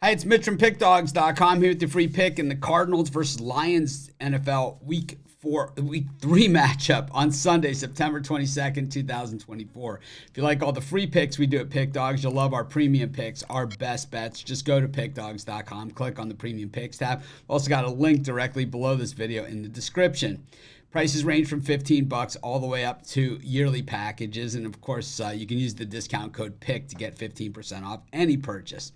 Hi, it's Mitch from Pickdawgz.com here with the free pick in the Cardinals versus Lions NFL Week 3 matchup on Sunday, September 22nd, 2024. If you like all the free picks we do at Pickdawgz, you'll love our premium picks, our best bets. Just go to Pickdawgz.com, click on the premium picks tab. We've also got a link directly below this video in the description. Prices range from $15 all the way up to yearly packages. And of course, you can use the discount code PICK to get 15% off any purchase.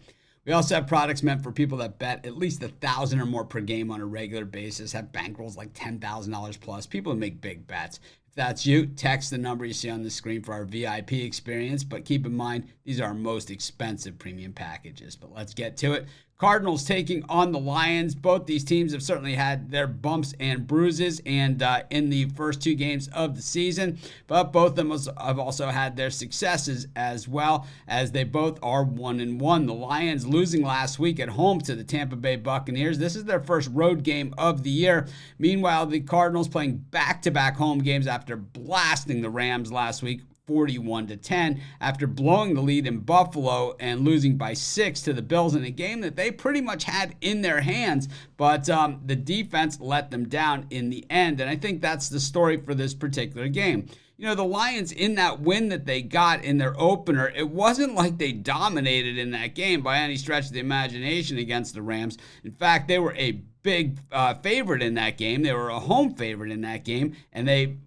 We also have products meant for people that bet at least $1,000 or more per game on a regular basis, have bankrolls like $10,000 plus, people who make big bets. If that's you, text the number you see on the screen for our VIP experience, but keep in mind, these are our most expensive premium packages. But let's get to it. Cardinals taking on the Lions. Both these teams have certainly had their bumps and bruises and in the first two games of the season, but both of them have also had their successes as well, as they both are 1-1. The Lions losing last week at home to the Tampa Bay Buccaneers. This is their first road game of the year. Meanwhile, the Cardinals playing back-to-back home games after blasting the Rams last week, 41-10, after blowing the lead in Buffalo and losing by 6 to the Bills in a game that they pretty much had in their hands, but the defense let them down in the end. And I think that's the story for this particular game. You know, the Lions, in that win that they got in their opener, it wasn't like they dominated in that game by any stretch of the imagination against the Rams. In fact, they were a big favorite in that game. They were a home favorite in that game, and they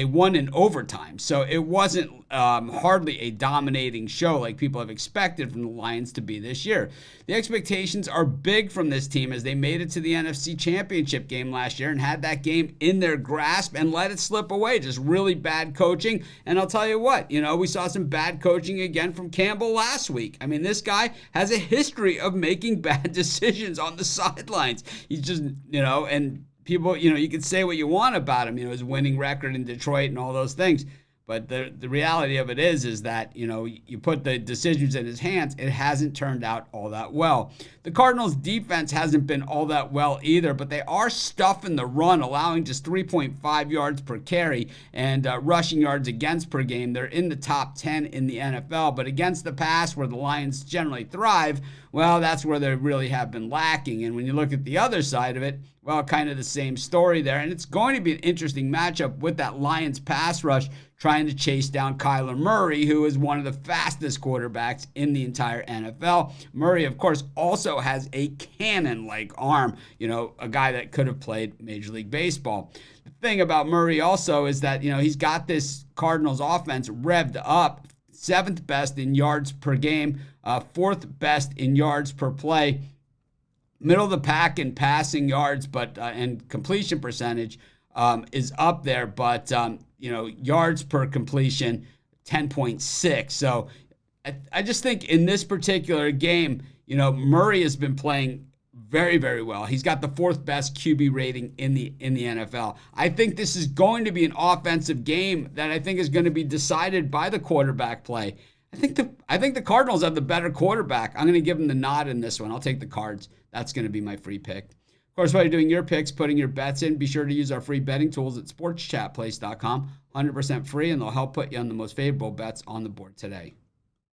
won in overtime. So it wasn't hardly a dominating show like people have expected from the Lions to be this year. The expectations are big from this team as they made it to the NFC Championship game last year and had that game in their grasp and let it slip away. Just really bad coaching. And I'll tell you what, we saw some bad coaching again from Campbell last week. I mean, this guy has a history of making bad decisions on the sidelines. He's just, and people, you can say what you want about him, his winning record in Detroit and all those things. But the reality of it is that, you put the decisions in his hands, it hasn't turned out all that well. The Cardinals' defense hasn't been all that well either, but they are stuffing the run, allowing just 3.5 yards per carry and rushing yards against per game. They're in the top 10 in the NFL, but against the pass, where the Lions generally thrive, well, that's where they really have been lacking. And when you look at the other side of it, well, kind of the same story there. And it's going to be an interesting matchup with that Lions pass rush trying to chase down Kyler Murray, who is one of the fastest quarterbacks in the entire NFL. Murray, of course, also has a cannon-like arm, a guy that could have played Major League Baseball. The thing about Murray also is that, he's got this Cardinals offense revved up, 7th best in yards per game, 4th best in yards per play, middle of the pack in passing yards, but and completion percentage is up there, but yards per completion, 10.6. So I just think in this particular game, Murray has been playing very, very well. He's got the 4th best QB rating in the NFL. I think this is going to be an offensive game that I think is going to be decided by the quarterback play. I think the Cardinals have the better quarterback. I'm going to give them the nod in this one. I'll take the Cards. That's going to be my free pick. Of course, while you're doing your picks, putting your bets in, be sure to use our free betting tools at sportschatplace.com. 100% free, and they'll help put you on the most favorable bets on the board today.